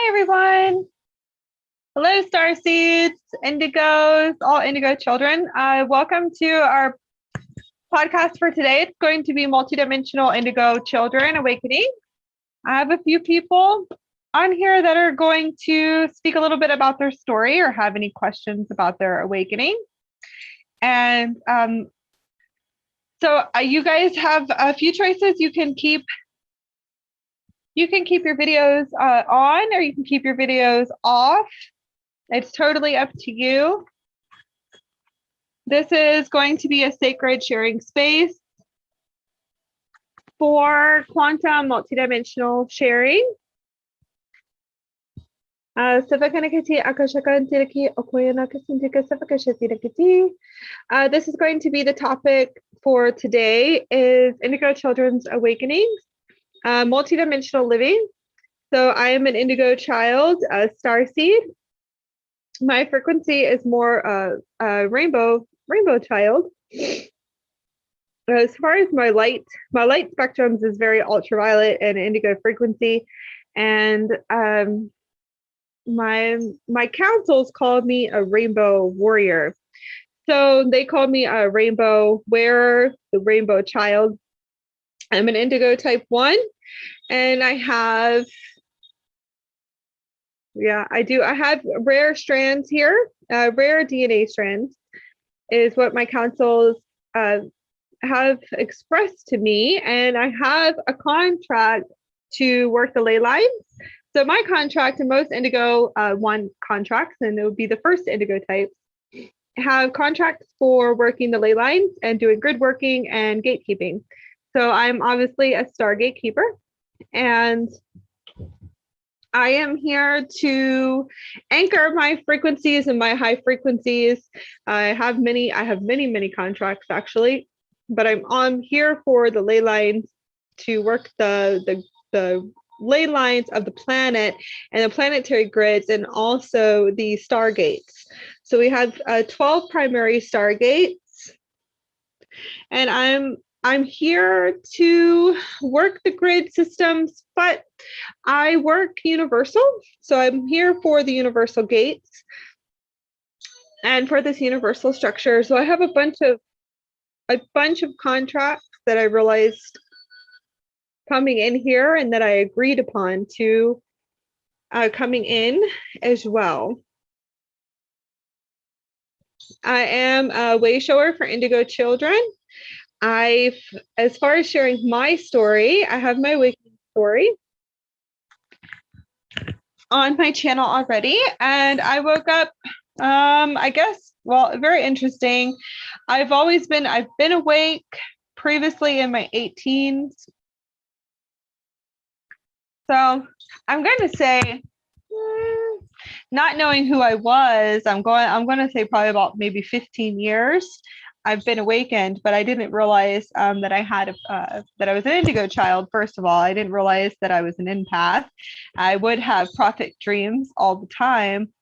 everyone. Hello, star seeds, indigos, all indigo children. Welcome to our podcast for today. It's going to be multidimensional indigo children awakening. I have a few people on here that are going to speak a little bit about their story or have any questions about their awakening. And so you guys have a few choices. You can keep your videos on, or you can keep your videos off. It's totally up to you. This is going to be a sacred sharing space for quantum multidimensional sharing. This is going to be the topic for today, is Indigo Children's Awakenings, multidimensional living. So I am an indigo child, a star seed. My frequency is more rainbow child. As far as my light spectrums is very ultraviolet and indigo frequency, and my councils called me a rainbow warrior. So they called me a rainbow wearer, the rainbow child. I'm an indigo type 1, and I have I have rare strands here. Rare DNA strands is what my councils have expressed to me, and I have a contract to work the ley lines. So my contract, and most indigo 1 contracts, and it would be the first indigo type, have contracts for working the ley lines and doing grid working and gatekeeping. So I'm obviously a star gatekeeper, and I am here to anchor my frequencies and my high frequencies. I have many contracts actually, but I'm here for the ley lines, to work the ley lines of the planet and the planetary grids, and also the stargates. So we have 12 primary stargates, and I'm here to work the grid systems, but I work universal. So I'm here for the universal gates and for this universal structure. So I have a bunch of contracts that I realized coming in here, and that I agreed upon to coming in as well. I am a way shower for indigo children. As far as sharing my story, I have my awakening story on my channel already, and I woke up, very interesting. I've been awake previously in my 18s. So I'm going to say, not knowing who I was, I'm going to say probably about maybe 15 years. I've been awakened, but I didn't realize that I had that I was an indigo child. First of all, I didn't realize that I was an empath. I would have prophet dreams all the time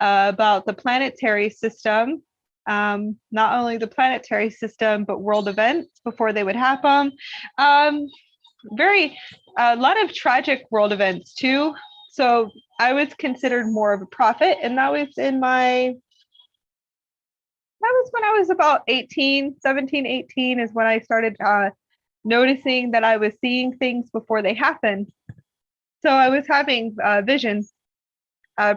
about the planetary system, not only the planetary system, but world events before they would happen. A lot of tragic world events too. So I was considered more of a prophet, and that was when I was about 17, 18 is when I started noticing that I was seeing things before they happened. So I was having visions. I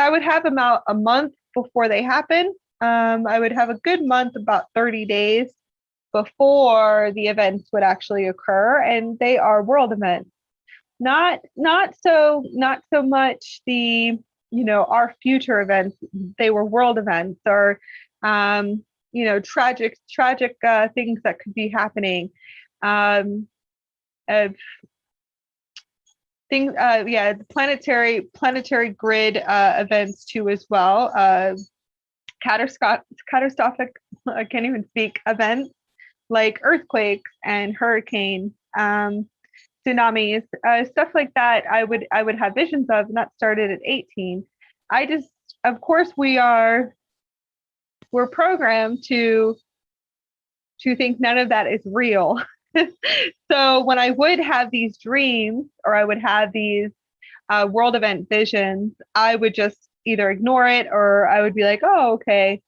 would have about a month before they happen. I would have a good month, about 30 days before the events would actually occur, and they are world events. Not so much the, our future events. They were world events, or tragic things that could be happening. Planetary grid events too as well. Catastrophic, I can't even speak, events like earthquakes and hurricanes, tsunamis, stuff like that. I would have visions of, and that started at 18. Of course, we're programmed to think none of that is real. So when I would have these dreams, or I would have these world event visions, I would just either ignore it or I would be like, oh, okay,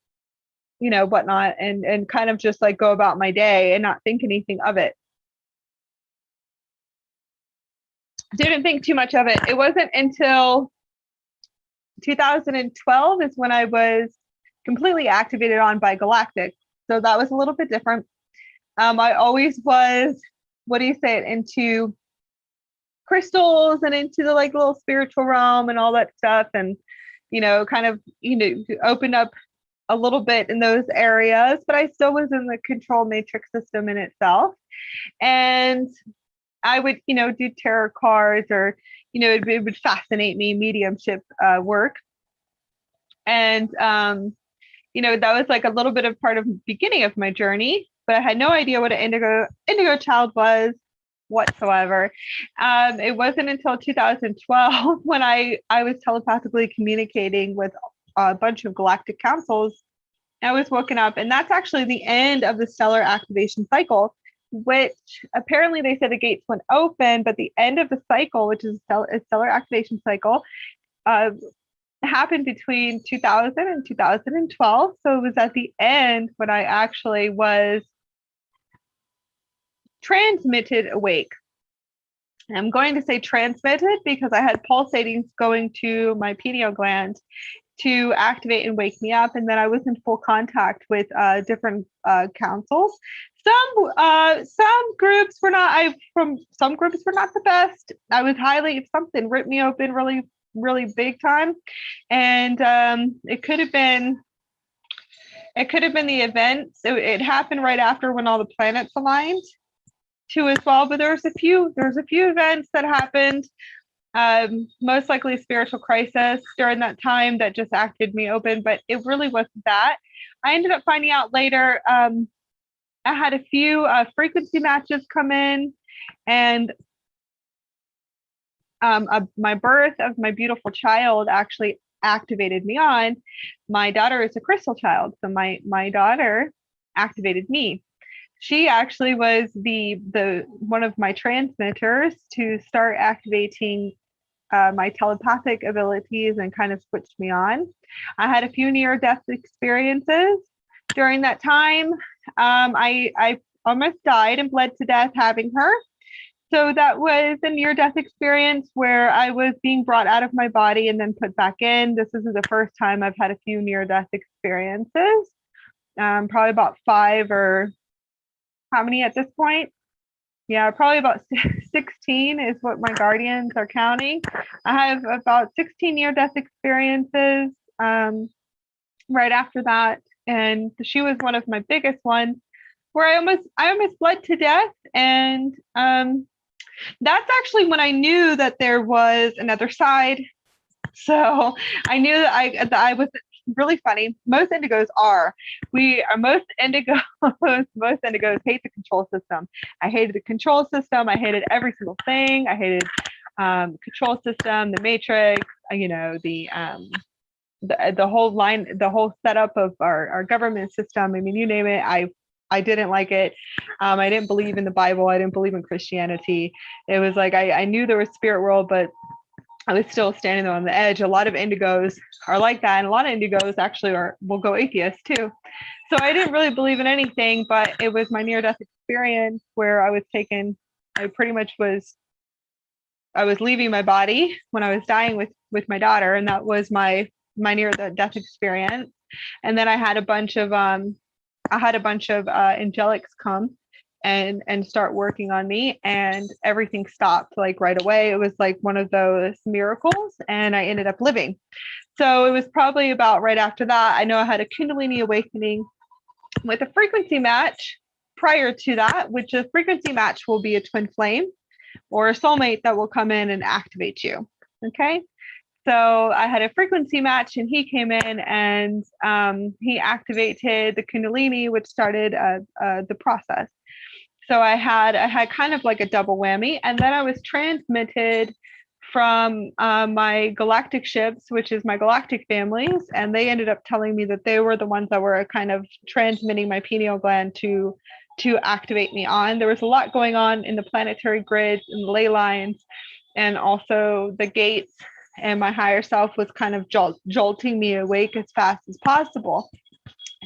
whatnot, and kind of just like go about my day and not think anything of it. Didn't think too much of it. It wasn't until 2012 is when I was completely activated on by Galactic. So that was a little bit different. I always was, what do you say it, into crystals and into the like little spiritual realm and all that stuff. And, kind of, opened up a little bit in those areas, but I still was in the control matrix system in itself. And I would, do tarot cards or, it would fascinate me, mediumship work. And, that was like a little bit of part of the beginning of my journey, but I had no idea what an indigo child was whatsoever. It wasn't until 2012 when I was telepathically communicating with a bunch of galactic councils. I was woken up, and that's actually the end of the stellar activation cycle, which apparently they said the gates went open, but the end of the cycle, which is a stellar activation cycle, happened between 2000 and 2012. So it was at the end when I actually was transmitted awake. I'm going to say transmitted because I had pulsatings going to my pineal gland to activate and wake me up. And then I was in full contact with different councils. Some groups were not, some groups were not the best. I was if something ripped me open really, really big time. And it could have been the events. It happened right after when all the planets aligned too as well. But there was a few events that happened. Most likely a spiritual crisis during that time that just acted me open, but it really wasn't that. I ended up finding out later. I had a few frequency matches come in, and my birth of my beautiful child actually activated me on. My daughter is a crystal child, so my daughter activated me. She actually was the one of my transmitters to start activating my telepathic abilities and kind of switched me on. I had a few near-death experiences during that time. I almost died and bled to death having her. So that was a near-death experience where I was being brought out of my body and then put back in. This isn't the first time I've had a few near-death experiences. Probably about 5 or how many at this point? Yeah, probably about 16 is what my guardians are counting. I have about 16 near-death experiences right after that. And she was one of my biggest ones where I almost bled to death. And that's actually when I knew that there was another side. So I knew that I was really funny. Most indigos most indigos hate the control system. I hated the control system. I hated every single thing. I hated control system, the matrix, the whole line, the whole setup of our government system. I mean, you name it. I didn't like it. I didn't believe in the Bible. I didn't believe in Christianity. It was like I knew there was spirit world, but I was still standing there on the edge. A lot of indigos are like that, and a lot of indigos actually will go atheist too. So I didn't really believe in anything, but it was my near-death experience where I was taken. I was leaving my body when I was dying with my daughter, and that was my near-death experience. And then I had a bunch of angelics come and start working on me, and everything stopped like right away. It was like one of those miracles, and I ended up living. So it was probably about right after that. I know I had a Kundalini awakening with a frequency match prior to that, which a frequency match will be a twin flame or a soulmate that will come in and activate you. Okay. So I had a frequency match, and he came in and he activated the Kundalini, which started the process. So I had kind of like a double whammy, and then I was transmitted from my galactic ships, which is my galactic families, and they ended up telling me that they were the ones that were kind of transmitting my pineal gland to activate me on. There was a lot going on in the planetary grids and the ley lines and also the gates, and my higher self was kind of jolting me awake as fast as possible.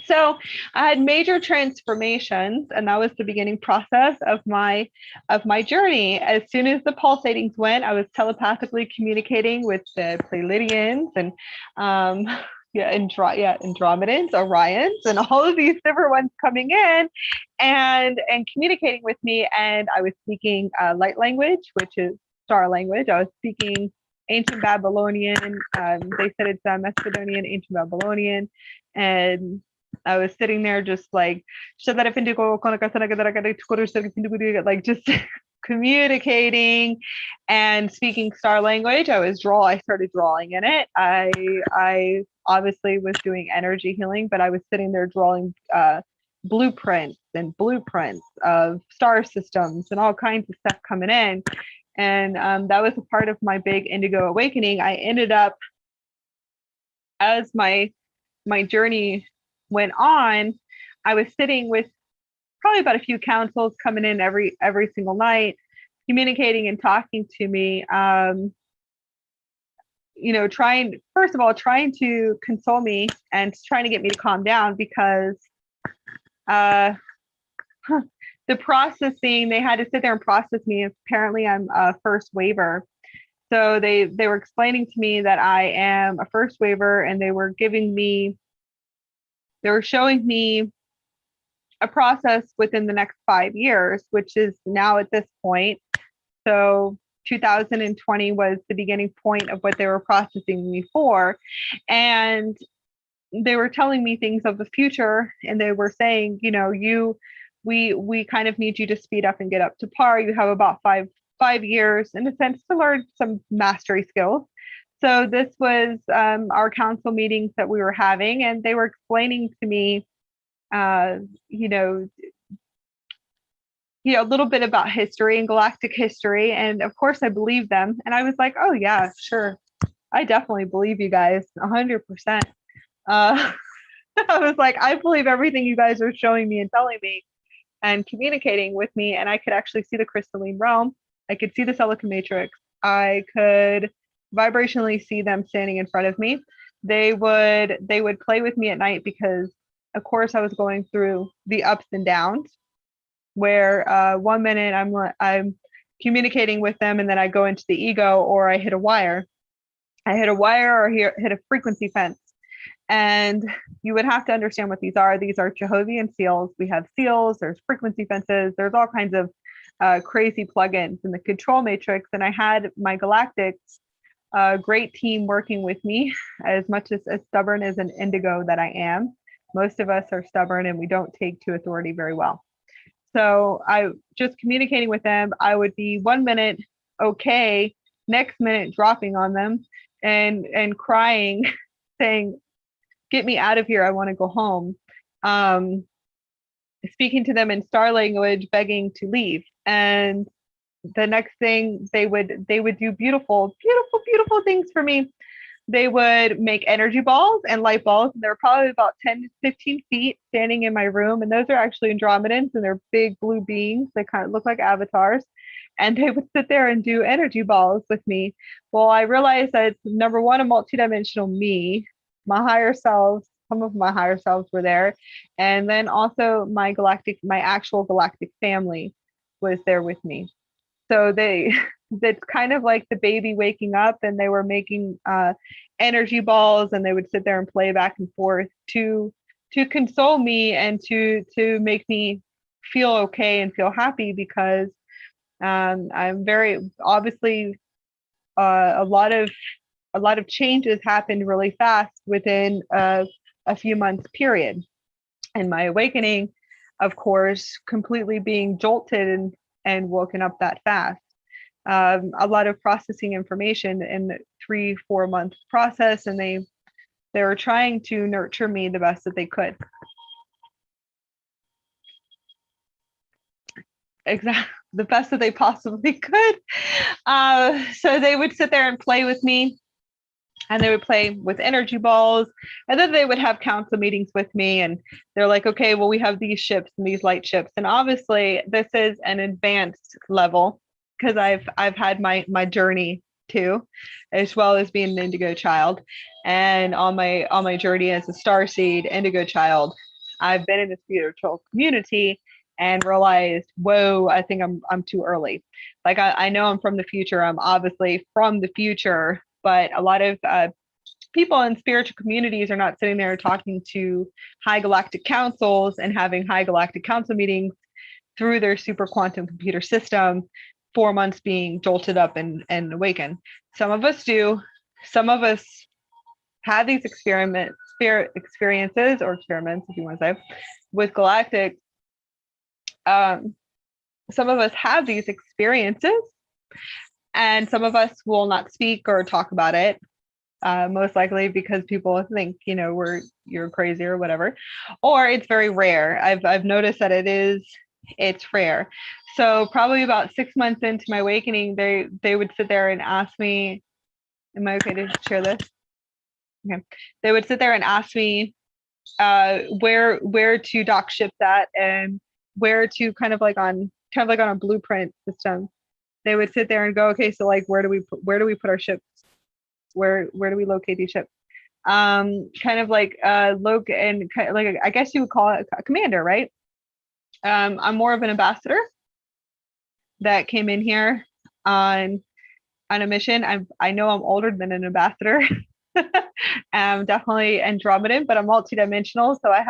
So I had major transformations, and that was the beginning process of my journey. As soon as the pulsatings went, I was telepathically communicating with the Pleiadians and Andromedans, Orions, and all of these different ones coming in and communicating with me. And I was speaking light language, which is star language. I was speaking ancient Babylonian. They said it's Macedonian, ancient Babylonian, and I was sitting there just like just communicating and speaking star language. I started drawing in it. I obviously was doing energy healing, but I was sitting there drawing blueprints of star systems and all kinds of stuff coming in. And that was a part of my big indigo awakening. I ended up, as my journey went on, I was sitting with probably about a few councils coming in every single night, communicating and talking to me. Trying to console me and trying to get me to calm down, because the processing, they had to sit there and process me. Apparently I'm a first waiver. So they were explaining to me that I am a first waiver, and they were showing me a process within the next 5 years, which is now at this point. So 2020 was the beginning point of what they were processing me for. And they were telling me things of the future, and they were saying, we kind of need you to speed up and get up to par. You have about five years in a sense to learn some mastery skills. So this was our council meetings that we were having, and they were explaining to me, a little bit about history and galactic history. And of course I believed them. And I was like, oh yeah, sure. I definitely believe you guys 100%. I was like, I believe everything you guys are showing me and telling me and communicating with me. And I could actually see the crystalline realm. I could see the Silicon Matrix. I could vibrationally see them standing in front of me. They would play with me at night, because of course I was going through the ups and downs, where 1 minute I'm communicating with them, and then I go into the ego, or I hit a wire. Or hit a frequency fence. And you would have to understand what these are. These are Jehovian seals. We have seals, there's frequency fences, there's all kinds of crazy plugins in the control matrix. And I had my galactics, great team working with me, as much as stubborn as an indigo that I am. Most of us are stubborn and we don't take to authority very well. So I just communicating with them, I would be 1 minute okay, next minute dropping on them and crying, saying, get me out of here, I want to go home. Speaking to them in star language, begging to leave. And the next thing, they would do beautiful things for me. They would make energy balls and light balls. And they're probably about 10 to 15 feet standing in my room. And those are actually Andromedans, and they're big blue beings. They kind of look like avatars. And they would sit there and do energy balls with me. Well, I realized that, number one, a multidimensional me, my higher selves, some of my higher selves were there. And then also my actual galactic family was there with me. So that's kind of like the baby waking up, and they were making energy balls, and they would sit there and play back and forth to console me and to make me feel okay and feel happy, because I'm very obviously a lot of changes happened really fast within a few months period. And my awakening, of course, completely being jolted and woken up that fast. A lot of processing information in the 3-4 month process, and they were trying to nurture me the best that they could. Exactly, the best that they possibly could. So they would sit there and play with me, and they would play with energy balls, and then they would have council meetings with me, and they're like, okay, well, we have these ships and these light ships. And obviously this is an advanced level, because I've had my journey too, as well as being an indigo child. And on my journey as a starseed indigo child, I've been in the spiritual community and realized, whoa, I think I'm too early. Like I know I'm from the future. I'm obviously from the future, but a lot of people in spiritual communities are not sitting there talking to high galactic councils and having high galactic council meetings through their super quantum computer system, 4 months being jolted up and awakened. Some of us do. Some of us have these experiences or experiments, if you want to say, with galactic. Some of us have these experiences, and some of us will not speak or talk about it. Most likely because people think, you're crazy or whatever, or it's very rare. I've noticed that it's rare. So probably about 6 months into my awakening, they would sit there and ask me, am I okay to share this? Okay. They would sit there and ask me where to dock ships at, and where to kind of like on a blueprint system. They would sit there and go, okay, so like where do we put our ships? Where do we locate these ships? Kind of like and kind of like, I guess you would call it a commander, right? I'm more of an ambassador that came in here on a mission. I know I'm older than an ambassador. I'm definitely Andromedan, but I'm multidimensional. So I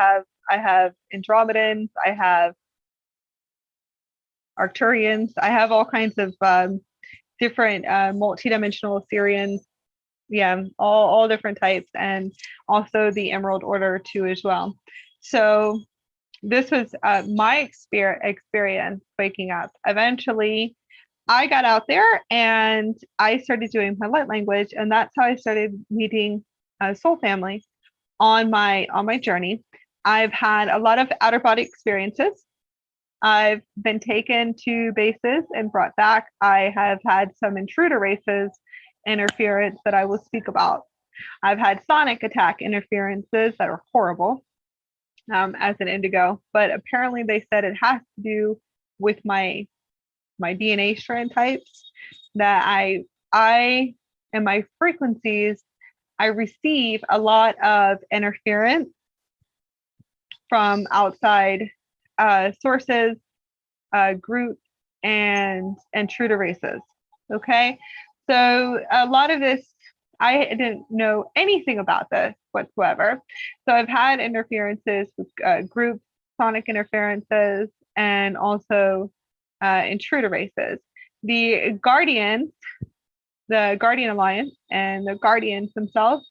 have Andromedans, I have Arcturians, I have all kinds of different multidimensional Assyrians. Yeah, all different types, and also the Emerald Order too as well. So this was my experience waking up. Eventually, I got out there and I started doing my light language, and that's how I started meeting soul family on my journey. I've had a lot of outer body experiences. I've been taken to bases and brought back. I have had some intruder races interference that I will speak about. I've had sonic attack interferences that are horrible as an indigo, but apparently they said it has to do with my DNA strand types, that I and my frequencies, I receive a lot of interference from outside sources, groups, and intruder races. Okay, so a lot of this, I didn't know anything about this whatsoever. So I've had interferences with groups, sonic interferences, and also intruder races. The Guardians, the Guardian Alliance, and the Guardians themselves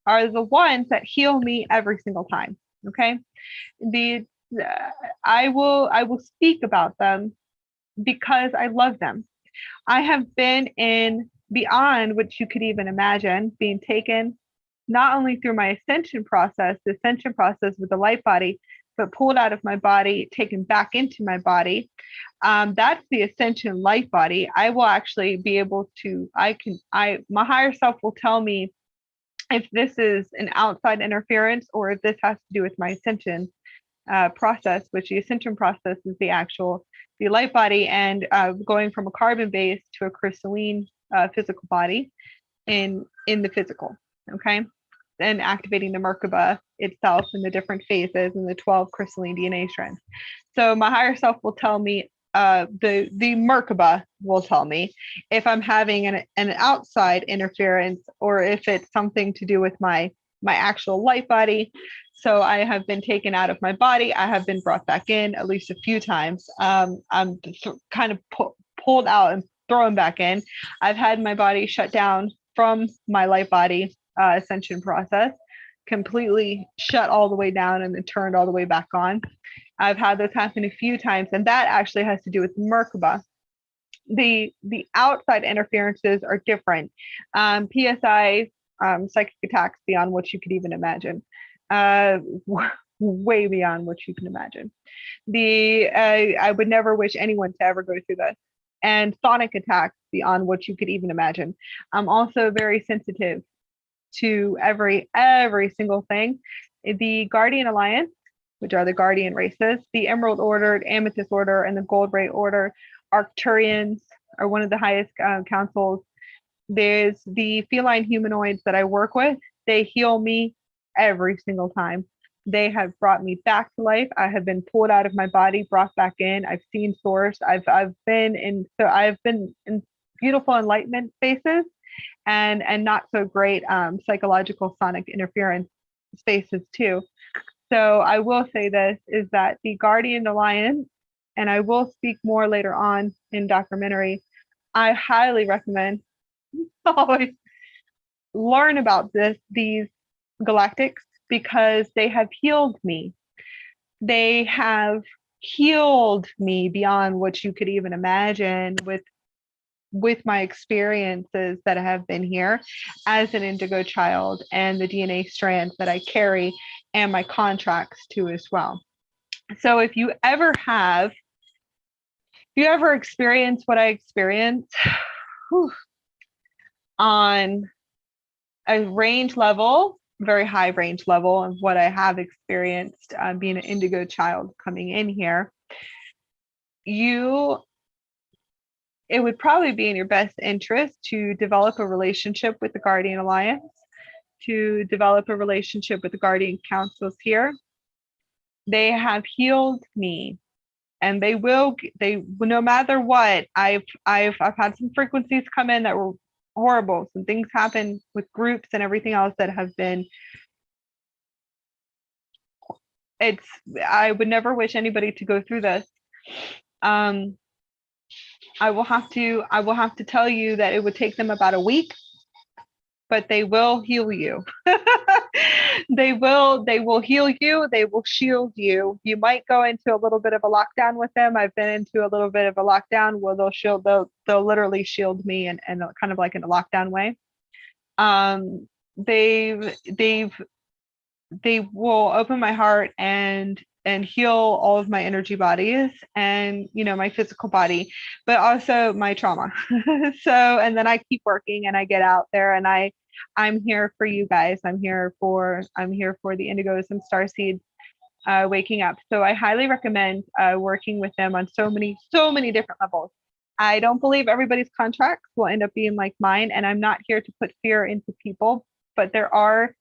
are the ones that heal me every single time. Okay, I will speak about them because I love them. I have been in beyond what you could even imagine, being taken not only through my ascension process, the ascension process with the light body, but pulled out of my body, taken back into my body. That's the ascension light body. I will actually be able to, my higher self will tell me if this is an outside interference or if this has to do with my ascension process, which the ascension process is the light body, and going from a carbon base to a crystalline physical body in the physical. Okay, and activating the Merkaba itself in the different phases and the 12 crystalline DNA strands. So my higher self will tell me, the Merkaba will tell me if I'm having an outside interference or if it's something to do with my actual light body. So I have been taken out of my body. I have been brought back in at least a few times. I'm kind of pulled out and thrown back in. I've had my body shut down from my light body ascension process, completely shut all the way down and then turned all the way back on. I've had this happen a few times, and that actually has to do with Merkaba. The outside interferences are different. PSI, psychic attacks beyond what you could even imagine. Way beyond what you can imagine. I would never wish anyone to ever go through this. And sonic attacks beyond what you could even imagine. I'm also very sensitive to every single thing. The Guardian Alliance, which are the Guardian races, the Emerald Order, Amethyst Order, and the Gold Ray Order, Arcturians, or one of the highest councils. There's the feline humanoids that I work with. They heal me every single time. They have brought me back to life. I have been pulled out of my body, brought back in. I've seen source. I've been in beautiful enlightenment spaces and not so great psychological sonic interference spaces too. So I will say this is that the Guardian Alliance, and I will speak more later on in documentary, I highly recommend always learn about these galactics because they have healed me. They have healed me beyond what you could even imagine with my experiences that have been here as an indigo child and the DNA strands that I carry and my contracts too as well. So if you ever experience what I experienced on a range level, very high range level of what I have experienced being an indigo child coming in here, it would probably be in your best interest to develop a relationship with the Guardian Alliance, to develop a relationship with the Guardian Councils here. They have healed me, and they no matter what. I've had some frequencies come in that were horrible. Some things happen with groups and everything else that have been. I would never wish anybody to go through this. I will have to tell you that it would take them about a week, but they will heal you. They will heal you. They will shield you. You might go into a little bit of a lockdown with them. I've been into a little bit of a lockdown where they'll literally shield me and kind of like in a lockdown way. They will open my heart and heal all of my energy bodies and my physical body, but also my trauma. So, and then I keep working and I get out there and I'm here for you guys. I'm here for the indigos and starseeds waking up. So I highly recommend working with them on so many different levels. I don't believe everybody's contracts will end up being like mine, and I'm not here to put fear into people, but there are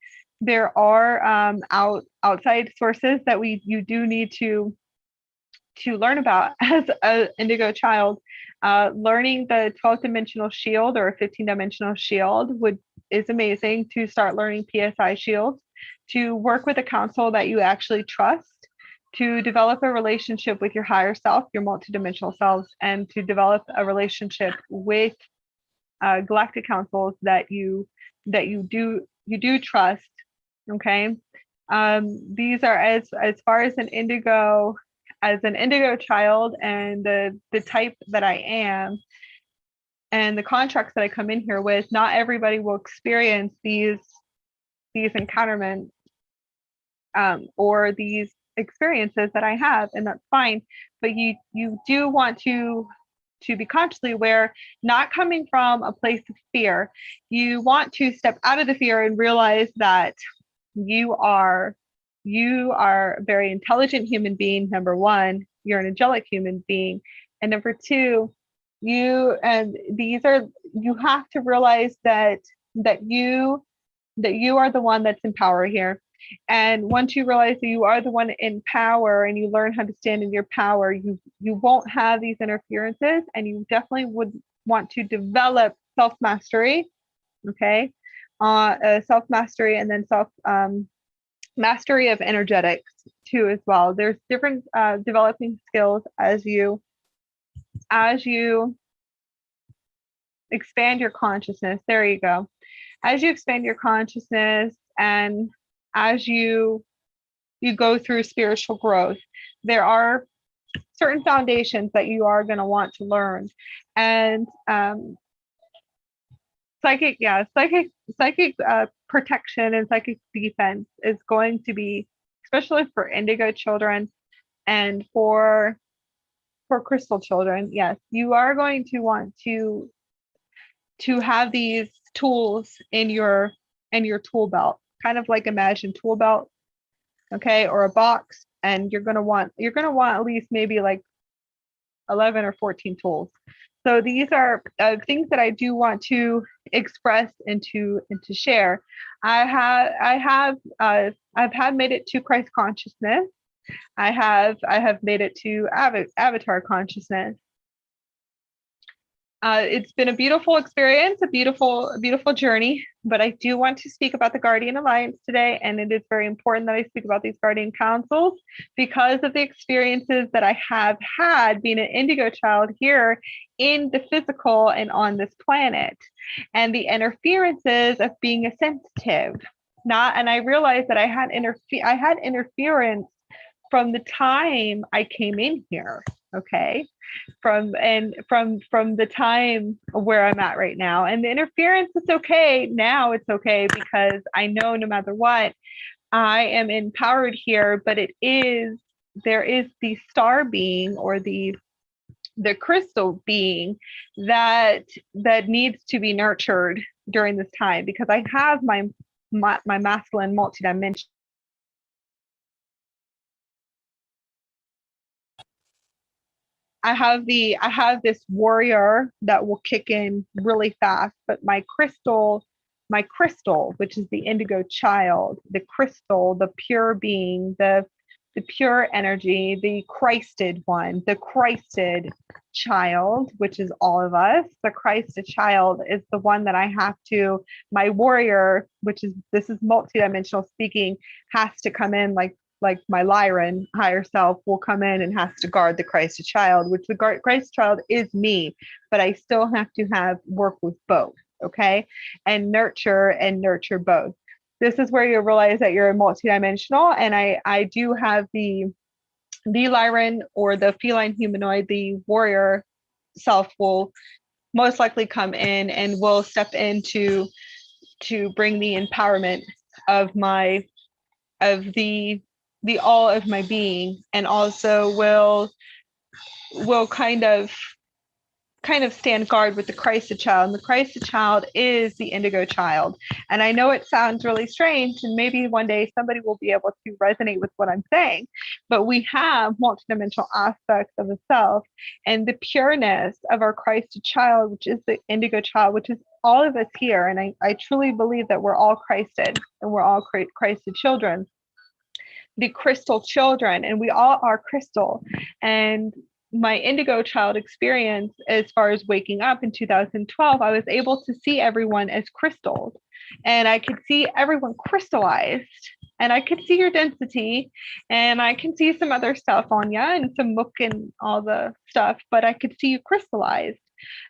outside sources that you do need to learn about as an indigo child. Learning the 12th dimensional shield or a 15-dimensional shield is amazing. To start learning PSI shields, to work with a council that you actually trust, to develop a relationship with your higher self, your multidimensional selves, and to develop a relationship with galactic councils that you do trust. Okay. These are as far as an indigo child and the type that I am and the contracts that I come in here with. Not everybody will experience these encounterments or these experiences that I have, and that's fine. But you do want to be consciously aware, not coming from a place of fear. You want to step out of the fear and realize that you are a very intelligent human being. Number one, you're an angelic human being, and number two, you have to realize that you are the one that's in power here. And once you realize that you are the one in power and you learn how to stand in your power, you won't have these interferences, and you definitely would want to develop self-mastery. Okay. Self-mastery, and then mastery of energetics too as well. There's different developing skills as you expand your consciousness. There you go. As you expand your consciousness and as you go through spiritual growth, there are certain foundations that you are going to want to learn. And psychic protection and psychic defense is going to be, especially for indigo children and for crystal children. Yes, you are going to want to have these tools in your tool belt, kind of like imagine tool belt, okay, or a box, and you're going to want at least maybe like 11 or 14 tools. So these are things that I do want to express and to share. I've had made it to Christ consciousness. I have made it to avatar consciousness. It's been a beautiful experience, a beautiful journey, but I do want to speak about the Guardian Alliance today. And it is very important that I speak about these Guardian Councils because of the experiences that I have had being an indigo child here in the physical and on this planet, and the interferences of being a sensitive. And I realized that I had interference from the time I came in here. Okay, from the time where I'm at right now. And the interference, it's okay. Now it's okay because I know no matter what, I am empowered here, but there is the star being or the crystal being that needs to be nurtured during this time, because I have my masculine multidimensional. I have this warrior that will kick in really fast, but my crystal, which is the indigo child, the crystal, the pure being, the pure energy, the Christed one, the Christed child, which is all of us. The Christed child is the one that I have to, my warrior, which is, this is multidimensional speaking, has to come in like my Lyran higher self will come in and has to guard the Christed child, which the Christ child is me, but I still have to have work with both, okay? And nurture both. This is where you realize that you're multidimensional. And I do have the Lyran or the feline humanoid, the warrior self will most likely come in and will step in to bring the empowerment of the all of my being, and also will kind of stand guard with the Christed child. And the Christed child is the indigo child. And I know it sounds really strange, and maybe one day somebody will be able to resonate with what I'm saying, but we have multidimensional aspects of the self, and the pureness of our Christed child, which is the indigo child, which is all of us here. And I truly believe that we're all Christed and we're all Christed children, the crystal children, and we all are crystal. And my indigo child experience, as far as waking up in 2012, I was able to see everyone as crystals, and I could see everyone crystallized, and I could see your density, and I can see some other stuff on you and some muck and all the stuff, but I could see you crystallized.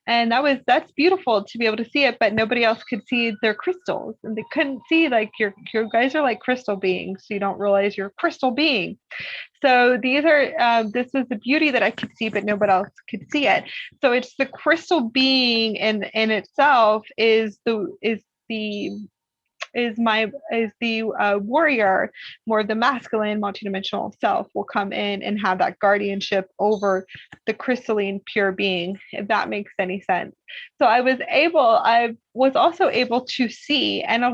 And that's beautiful to be able to see it, but nobody else could see their crystals, and they couldn't see, like, your guys are like crystal beings, so you don't realize you're a crystal being. So these are this is the beauty that I could see, but nobody else could see it. So it's the crystal being in itself is the warrior, more of the masculine multidimensional self will come in and have that guardianship over the crystalline pure being, if that makes any sense. So I was also able to see, and I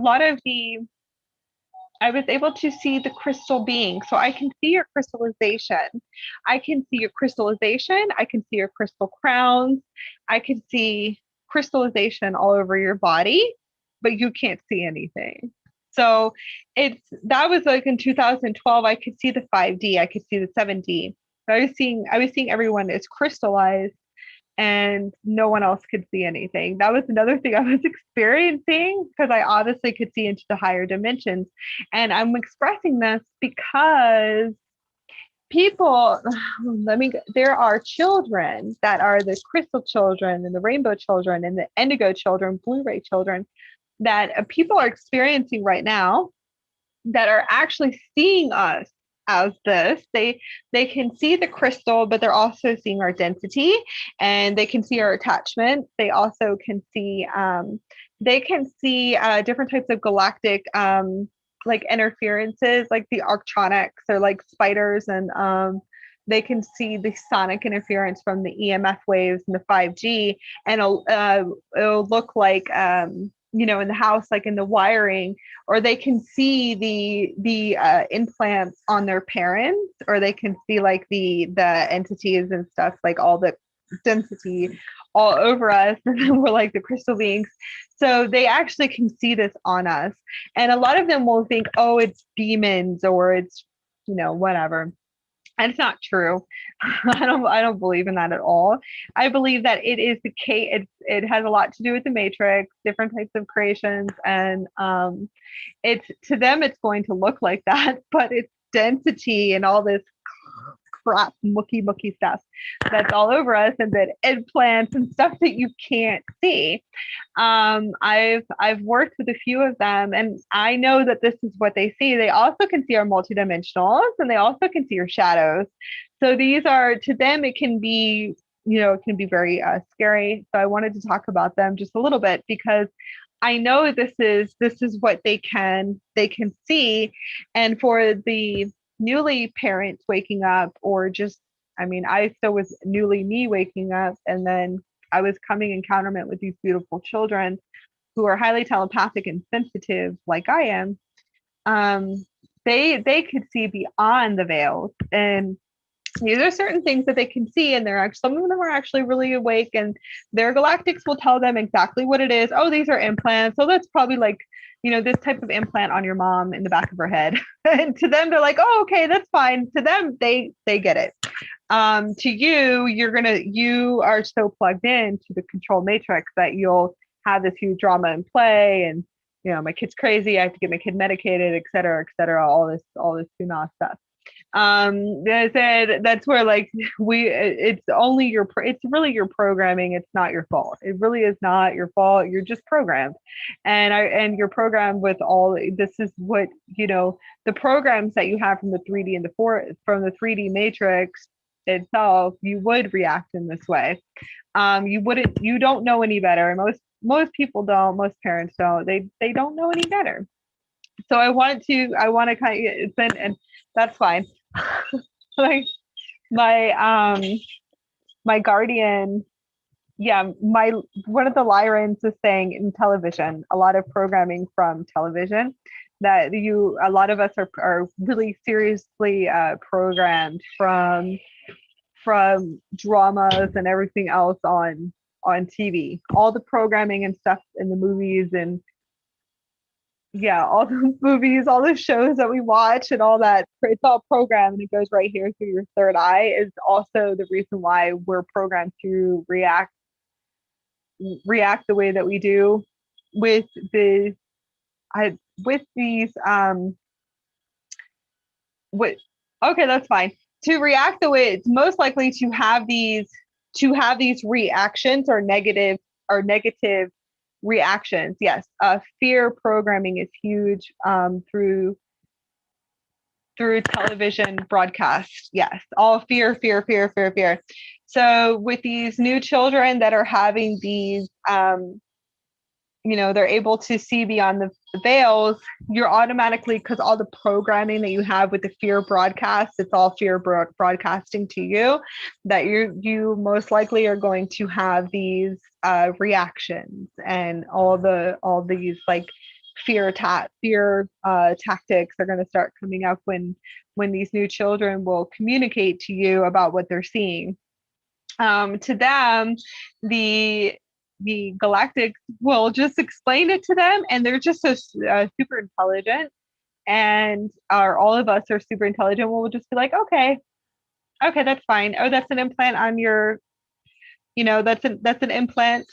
was able to see the crystal being. So I can see your crystallization. I can see your crystallization. I can see your crystal crowns. I can see crystallization all over your body, but you can't see anything. So that was like in 2012, I could see the 5D, I could see the 7D. I was seeing everyone as crystallized, and no one else could see anything. That was another thing I was experiencing, because I obviously could see into the higher dimensions. And I'm expressing this because people, there are children that are the crystal children and the rainbow children and the indigo children, Blu-ray children, that people are experiencing right now, that are actually seeing us as this. They can see the crystal, but they're also seeing our density, and they can see our attachment. They also can see different types of galactic like interferences, like the arctronics, or like spiders, and they can see the sonic interference from the EMF waves and the 5G, and it'll look like in the house, like in the wiring, or they can see the implants on their parents, or they can see like the entities and stuff, like all the density all over us, and then we're like the crystal beings. So they actually can see this on us, and a lot of them will think, oh, it's demons or it's, whatever. And it's not true. I don't believe in that at all. I believe that it is the case. It has a lot to do with the matrix, different types of creations, and it's, to them it's going to look like that, but it's density and all this crap, mucky stuff that's all over us, and that implants and stuff that you can't see. I've worked with a few of them, and I know that this is what they see. They also can see our multidimensionals, and they also can see your shadows. So these are, to them, it can be, it can be very scary. So I wanted to talk about them just a little bit, because I know this is what they can see. And for the newly parents waking up, or just, I still was newly me waking up, and then I was coming in encounterment with these beautiful children who are highly telepathic and sensitive like I am. They could see beyond the veils, and these are certain things that they can see, and they're actually, some of them are actually really awake, and their galactics will tell them exactly what it is. Oh, these are implants, so that's probably like, this type of implant on your mom in the back of her head. And to them, they're like, oh, okay, that's fine. To them, they get it. To you, you are so plugged in to the control matrix that you'll have this huge drama in play, and my kid's crazy, I have to get my kid medicated, et cetera, all this tuna stuff. I said that's where, like, it's really your programming. It's not your fault. It really is not your fault. You're just programmed, and you're programmed with all. This is what, the programs that you have from the 3D and from the 3D matrix itself. You would react in this way. You don't know any better. Most people don't. Most parents don't. They don't know any better. So I want to kind of, and that's fine. Like my guardian, yeah, one of the Lyrans is saying in television, a lot of programming from television, that a lot of us are really seriously programmed from dramas and everything else on TV, all the programming and stuff in the movies, and all the movies, all the shows that we watch, and all that, it's all programmed, and it goes right here through your third eye. Is also the reason why we're programmed to react the way that we do with these okay, that's fine. To react the way it's most likely to have these reactions, or negative reactions. Yes, fear programming is huge through television broadcast. Yes, all fear. So with these new children that are having these, they're able to see beyond the veils, you're automatically, because all the programming that you have with the fear broadcast, it's all fear broadcasting to you, that you most likely are going to have these reactions, and all these like fear tactics are going to start coming up when these new children will communicate to you about what they're seeing. To them, the galactics will just explain it to them, and they're just so super intelligent, and all of us are super intelligent. We'll just be like, okay, that's fine. Oh, that's an implant on your, that's an implant.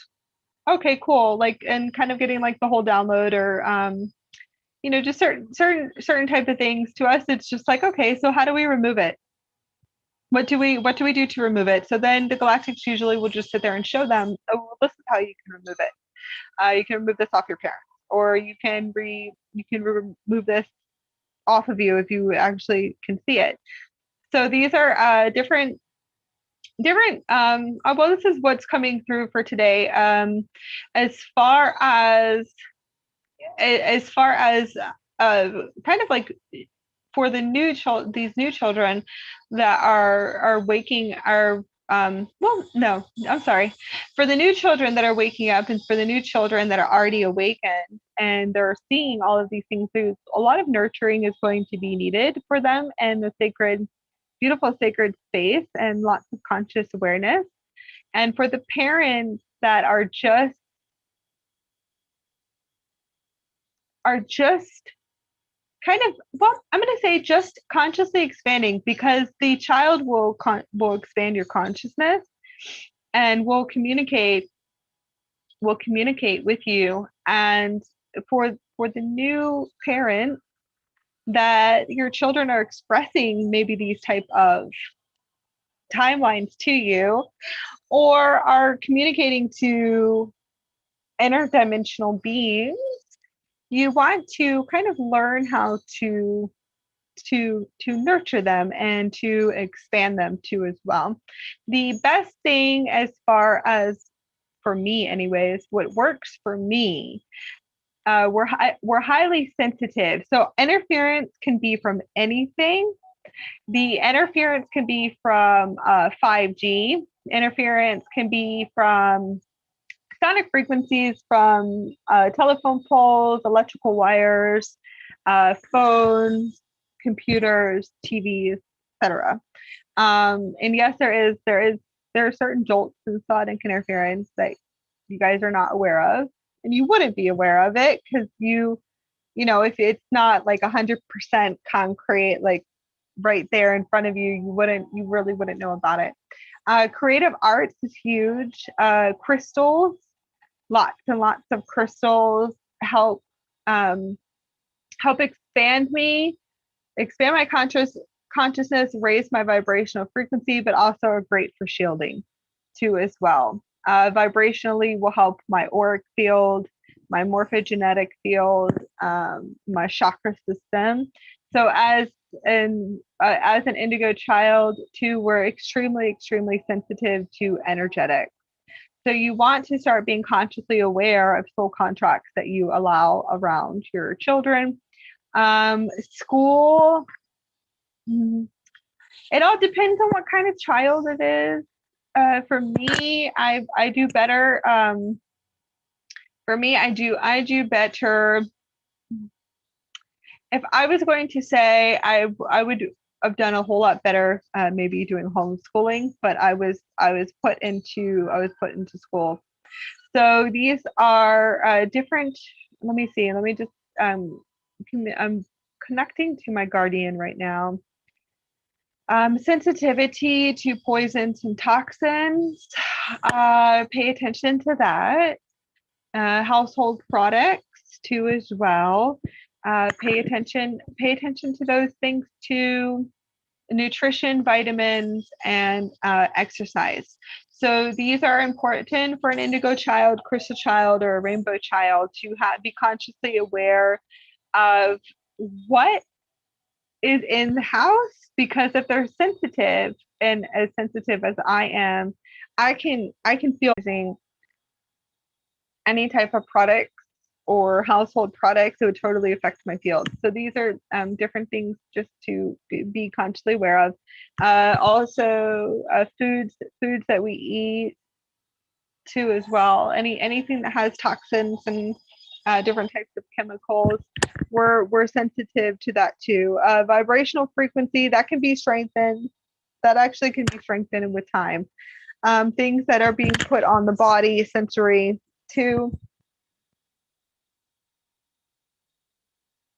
Okay, cool. Like, and kind of getting like the whole download, or just certain type of things. To us, it's just like, okay, so how do we remove it? What do we do to remove it? So then the galactics usually will just sit there and show them, oh, well, this is how you can remove it. You can remove this off your parents, or you can remove this off of you if you actually can see it. So these are different well, this is what's coming through for today. As far as kind of like for the these new children that are waking, well, no, I'm sorry. For the new children that are waking up, and for the new children that are already awakened and they're seeing all of these things, there's a lot of nurturing is going to be needed for them, and the beautiful sacred space, and lots of conscious awareness. And for the parents that are just kind of, well, I'm going to say just consciously expanding, because the child will expand your consciousness and will communicate with you. And for the new parent, that your children are expressing maybe these type of timelines to you, or are communicating to interdimensional beings, you want to kind of learn how to nurture them and to expand them too as well. The best thing, as far as for me anyways, what works for me, we're highly sensitive, so interference can be from anything. The interference can be from 5G. Interference can be from sonic frequencies, from telephone poles, electrical wires, phones, computers, TVs, etc. And yes, there are certain jolts and sonic interference that you guys are not aware of, and you wouldn't be aware of it because if it's not like 100% concrete, like right there in front of you, you really wouldn't know about it. Creative arts is huge. Crystals, lots and lots of crystals help expand my consciousness, raise my vibrational frequency, but also are great for shielding too as well. Vibrationally will help my auric field, my morphogenetic field, my chakra system. So as an indigo child too, we're extremely, extremely sensitive to energetics. So you want to start being consciously aware of soul contracts that you allow around your children. School, it all depends on what kind of child it is. For me, I do better. For me, I do better. If I was going to say, I would have done a whole lot better, maybe doing homeschooling, but I was put into school. So these are different. Let me see. Let me just. I'm connecting to my guardian right now. Sensitivity to poisons and toxins. Pay attention to that. Household products too as well. Pay attention to those things too. Nutrition, vitamins, and exercise. So these are important for an indigo child, crystal child, or a rainbow child to be consciously aware of what is in the house, because if they're sensitive, and as sensitive as I am, I can feel any type of products or household products, it would totally affect my field. So these are different things just to be consciously aware of. Also, foods that we eat too as well. Anything that has toxins and different types of chemicals, we're sensitive to that too. Vibrational frequency, that can be strengthened. That actually can be strengthened with time. Things that are being put on the body, sensory too.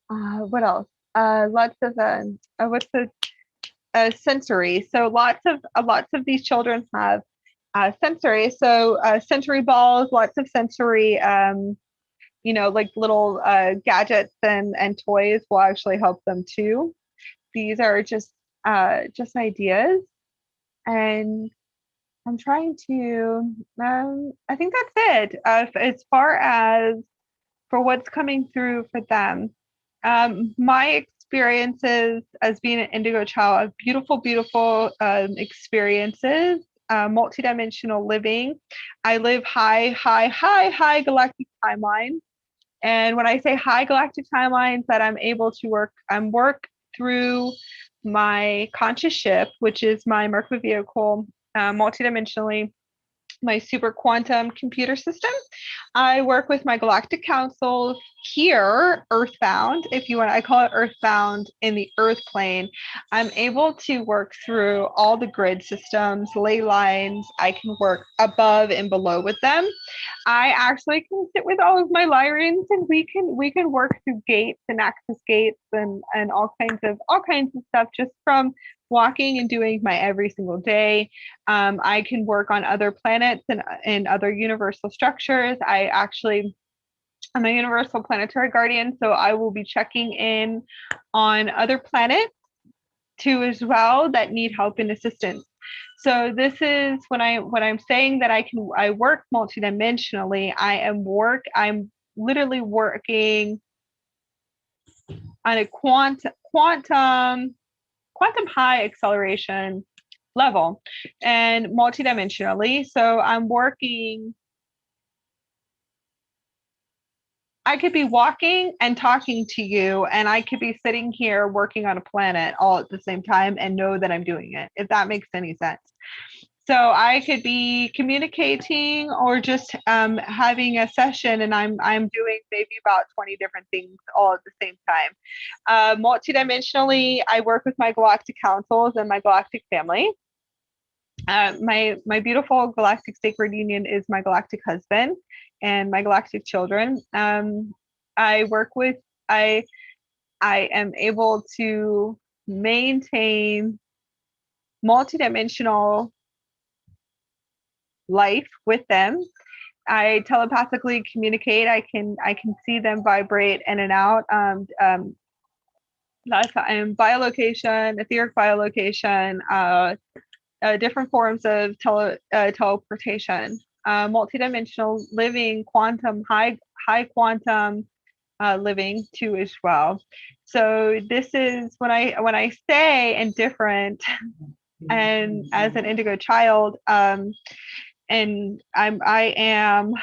What else? Lots of what's the sensory. So lots of these children have sensory. So sensory balls, lots of sensory. Like little gadgets and toys will actually help them too. These are just ideas, and I'm trying to. I think that's it. As far as for what's coming through for them. My experiences as being an indigo child are beautiful, beautiful experiences, multidimensional living. I live high galactic timeline. And when I say high galactic timelines, that I'm able to work through my conscious ship, which is my Merkaba vehicle, multidimensionally, my super quantum computer system. I work with my galactic council here, Earthbound, if you want. I call it Earthbound in the Earth plane. I'm able to work through all the grid systems, ley lines. I can work above and below with them. I actually can sit with all of my Lyrians, and we can work through gates and access gates and all kinds of stuff just from walking and doing my every single day. I can work on other planets and other universal structures. I'm a universal planetary guardian, so I will be checking in on other planets too as well that need help and assistance. So this is when I'm saying that I work multidimensionally. I'm literally working on a quantum high acceleration level and multidimensionally. So I could be walking and talking to you, and I could be sitting here working on a planet all at the same time and know that I'm doing it, if that makes any sense. So I could be communicating or just having a session, and I'm doing maybe about 20 different things all at the same time. Multidimensionally, I work with my galactic councils and my galactic family. My beautiful galactic sacred union is my galactic husband and my galactic children. I work with I am able to maintain multidimensional life with them. I telepathically communicate. I can see them vibrate in and out. That's biolocation, etheric biolocation, different forms of teleportation, multidimensional living, high quantum living too as well. So this is when I say indifferent, and as an indigo child, and I am.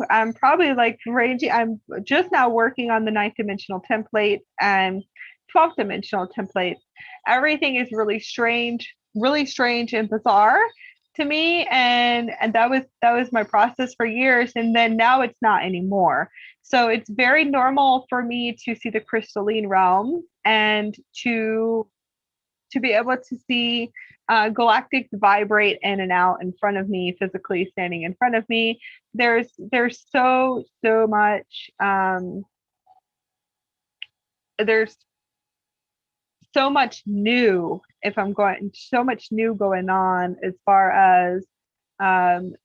I'm probably like ranging. I'm just now working on the ninth dimensional template and 12th dimensional template. Everything is really strange and bizarre to me, and that was my process for years, and then now it's not anymore. So it's very normal for me to see the crystalline realm and to be able to see galactics vibrate in and out in front of me, physically standing in front of me. There's so much there's so much new, if I'm going so much new going on, as far as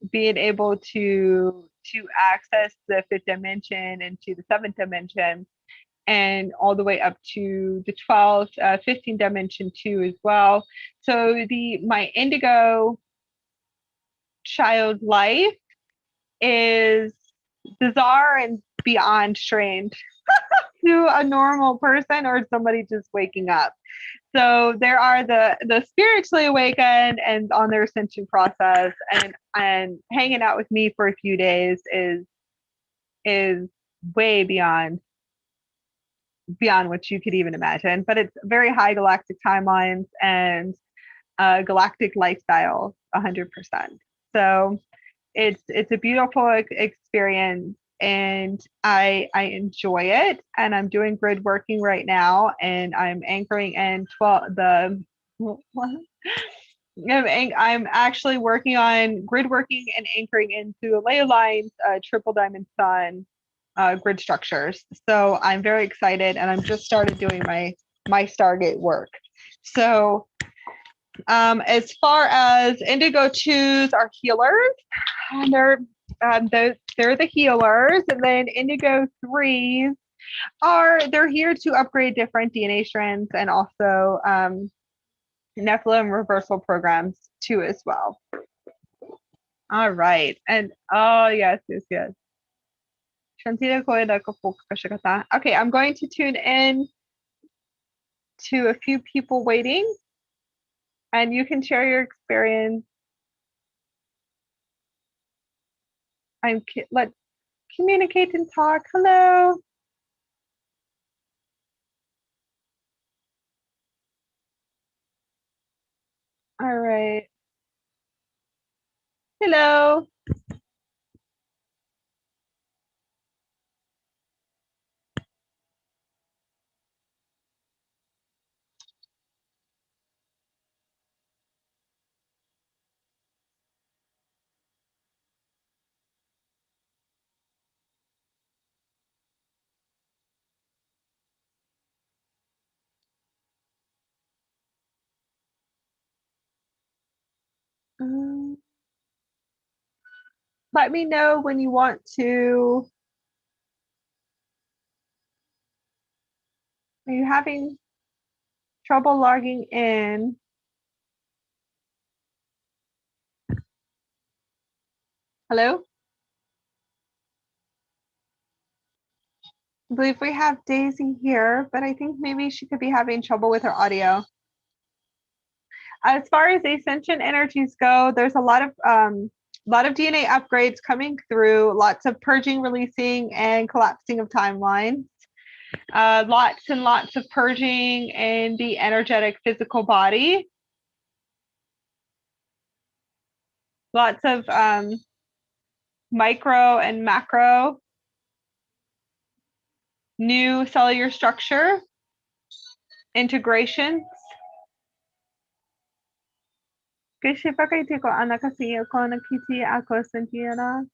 being able to access the fifth dimension and to the seventh dimension, and all the way up to the 12th, 15th dimension too as well. So my indigo child life is bizarre and beyond strange to a normal person or somebody just waking up. So there are the spiritually awakened and on their ascension process, and hanging out with me for a few days is way beyond what you could even imagine. But it's very high galactic timelines and galactic lifestyle, 100%. So it's a beautiful experience, and I enjoy it. And I'm doing grid working right now, and I'm anchoring in 12 the. I'm actually working on grid working and anchoring into ley lines, triple diamond sun, grid structures. So I'm very excited, and I'm just started doing my Stargate work. So as far as indigo twos are healers, and they're the healers, and then indigo threes they're here to upgrade different DNA strands, and also Nephilim reversal programs too as well. All right, and oh yes. Okay, I'm going to tune in to a few people waiting, and you can share your experience. Let's communicate and talk. Hello. All right. Hello. Let me know when you want to. Are you having trouble logging in? Hello? I believe we have Daisy here, but I think maybe she could be having trouble with her audio. As far as ascension energies go, there's a lot of DNA upgrades coming through, lots of purging, releasing, and collapsing of timelines. Lots and lots of purging in the energetic physical body. Lots of micro and macro, new cellular structure, integrations. Kasi pakita ko anak kasi ako nakiti ako sentiana.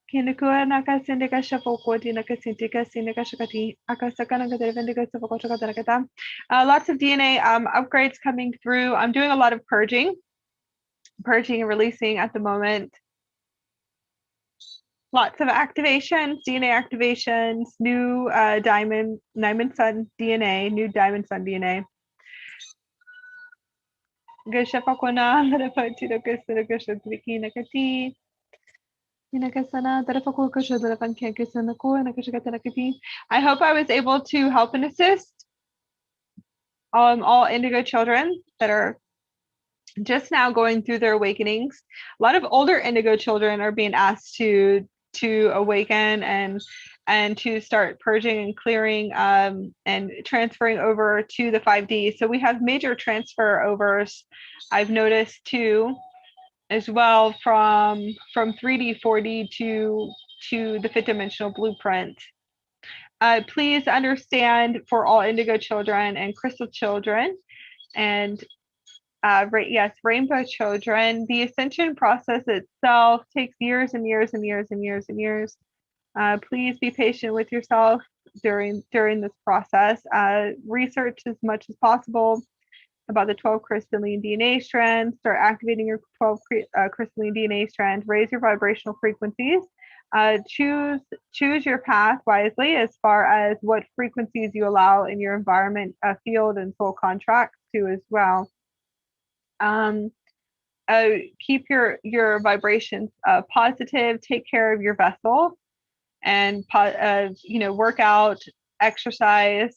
Kinukua nakasindika siya po ko di nakasindika sindika siya kati akasaka nakadalivendika sa po ko siya katanakata. Lots of DNA upgrades coming through. I'm doing a lot of purging and releasing at the moment. Lots of activations, DNA activations, new diamond sun DNA, new diamond sun DNA. Gasha pa ko na narapatiro kasi gasha triki nakati. I hope I was able to help and assist all indigo children that are just now going through their awakenings. A lot of older indigo children are being asked to awaken and to start purging and clearing and transferring over to the 5D. So we have major transfer overs, I've noticed too, as well from 3D, 4D to the fifth dimensional blueprint. Please understand for all indigo children and crystal children and yes, rainbow children, the ascension process itself takes years and years and years and years and years. Please be patient with yourself during this process. Research as much as possible about the 12 crystalline DNA strands. Start activating your 12 crystalline DNA strands. Raise your vibrational frequencies. Choose your path wisely as far as what frequencies you allow in your environment, field, and soul contracts too as well. Keep your vibrations positive. Take care of your vessel, and work out, exercise.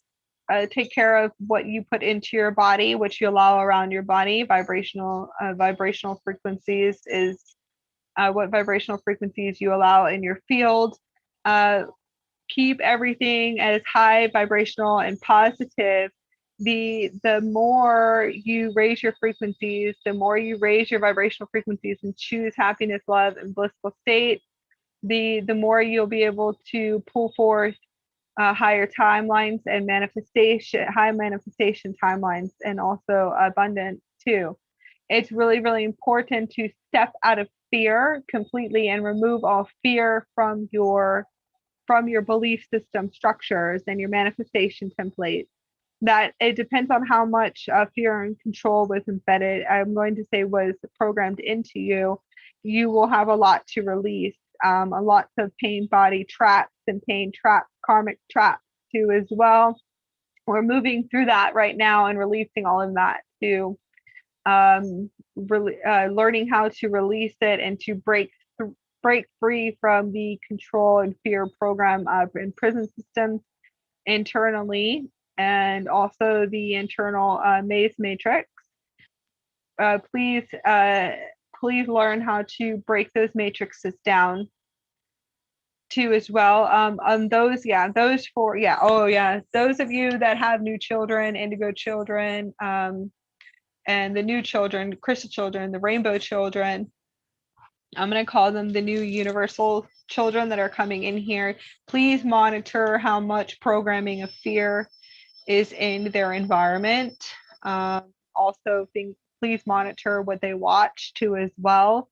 Take care of what you put into your body, what you allow around your body. Vibrational frequencies is what vibrational frequencies you allow in your field. Keep everything as high vibrational and positive. The more you raise your frequencies, the more you raise your vibrational frequencies and choose happiness, love, and blissful state, the more you'll be able to pull forth higher timelines and high manifestation timelines, and also abundance too. It's really, really important to step out of fear completely and remove all fear from your belief system structures and your manifestation templates. That it depends on how much fear and control was embedded. I'm going to say was programmed into you. You will have a lot to release. A lot of pain body traps and pain traps, karmic traps too as well. We're moving through that right now and releasing all of that too. Learning how to release it and to break free from the control and fear program in prison systems internally, and also the internal maze matrix. Please learn how to break those matrices down too as well. Those of you that have new children, indigo children, and the new children, crystal children, the rainbow children, I'm going to call them the new universal children that are coming in here. Please monitor how much programming of fear is in their environment. Also, please monitor what they watch too as well.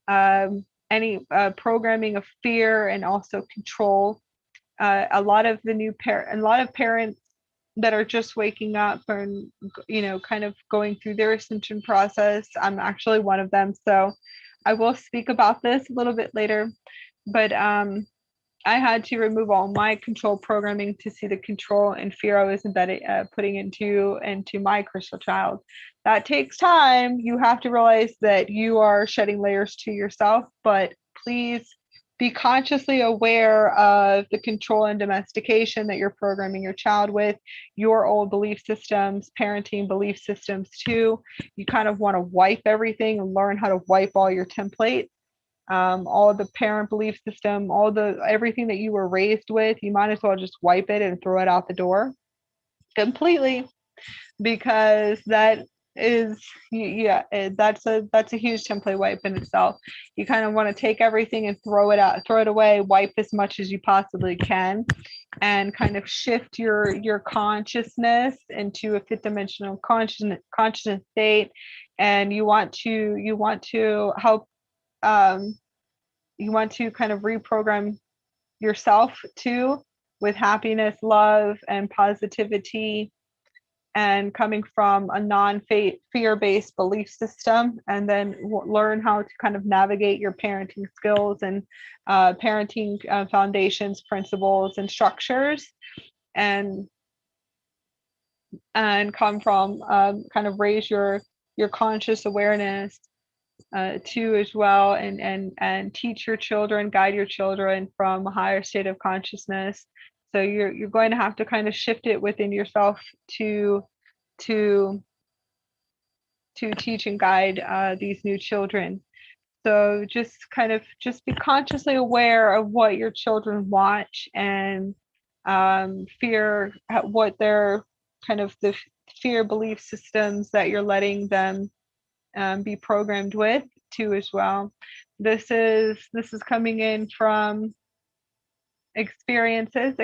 Any programming of fear and also control. A lot of parents that are just waking up and, kind of going through their ascension process. I'm actually one of them. So I will speak about this a little bit later. But I had to remove all my control programming to see the control and fear I was embedded, putting into my crystal child. That takes time. You have to realize that you are shedding layers to yourself, but please be consciously aware of the control and domestication that you're programming your child with, your old belief systems, parenting belief systems too. You kind of want to wipe everything and learn how to wipe all your templates, all the parent belief system, everything that you were raised with. You might as well just wipe it and throw it out the door completely, because that is, yeah, that's a huge template wipe in itself. You kind of want to take everything and throw it away, wipe as much as you possibly can, and kind of shift your consciousness into a fifth dimensional consciousness state. And you want to help, you want to kind of reprogram yourself too, with happiness, love, and positivity, and coming from a non-fear-based belief system, and then learn how to kind of navigate your parenting skills and parenting foundations, principles, and structures, and come from, kind of raise your conscious awareness too as well, and teach your children, guide your children from a higher state of consciousness. So you're going to have to kind of shift it within yourself to teach and guide these new children. So just be consciously aware of what your children watch, and fear, what their kind of the fear belief systems that you're letting them be programmed with too as well. This is coming in from experiences,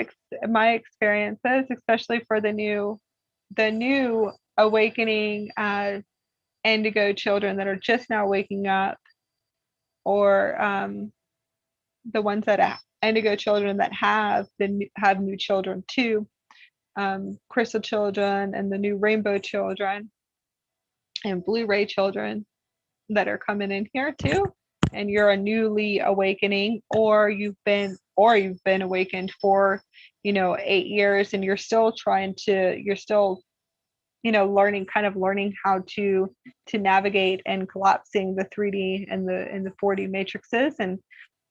my experiences, especially for the new awakening indigo children that are just now waking up, or the ones that indigo children that have new children too, crystal children, and the new rainbow children and blue ray children that are coming in here too. And you're a newly awakening, or you've been awakened for 8 years, and you're still learning how to navigate and collapsing the 3D and the 4D matrices, and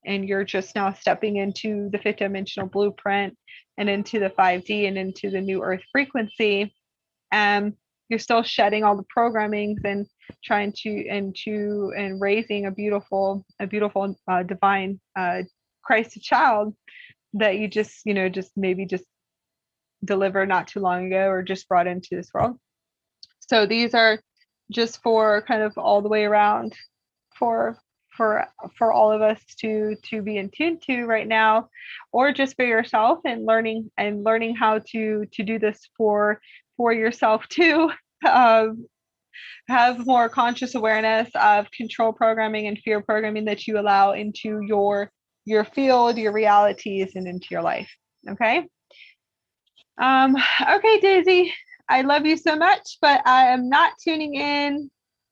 you're just now stepping into the fifth dimensional blueprint and into the 5D and into the new earth frequency. You're still shedding all the programmings and trying to raising a beautiful divine Christ child that you just delivered not too long ago, or just brought into this world. So these are just for kind of all the way around for all of us to be in tune to right now, or just for yourself, and learning how to do this for yourself too. Have more conscious awareness of control programming and fear programming that you allow into your field, your realities, and into your life. Okay. Okay, Daisy, I love you so much, but I am not tuning in.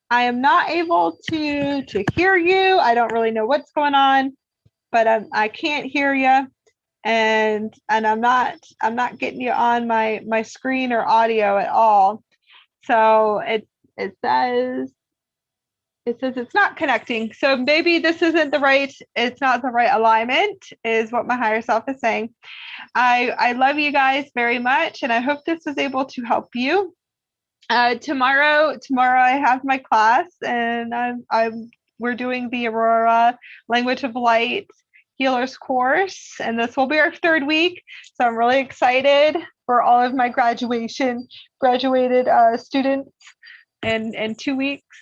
I am not able to hear you. I don't really know what's going on, but I can't hear you, and I'm not getting you on my screen or audio at all. So it says it's not connecting. So maybe this isn't it's not the right alignment, is what my higher self is saying. I love you guys very much, and I hope this was able to help you. Tomorrow I have my class, and we're doing the Aurora Language of Light Healers course, and this will be our 3rd week. So I'm really excited for all of my graduated students in 2 weeks.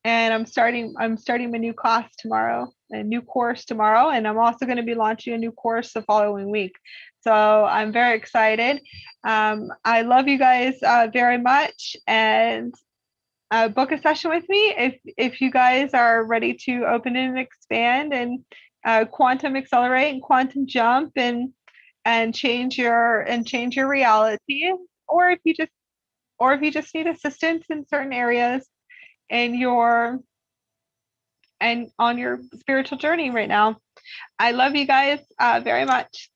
And I'm starting my new class tomorrow, a new course tomorrow, and I'm also going to be launching a new course the following week. So I'm very excited. I love you guys very much, and book a session with me if you guys are ready to open and expand, and quantum accelerate and quantum jump, and change your reality, or if you just need assistance in certain areas in your and on your spiritual journey right now. I love you guys very much.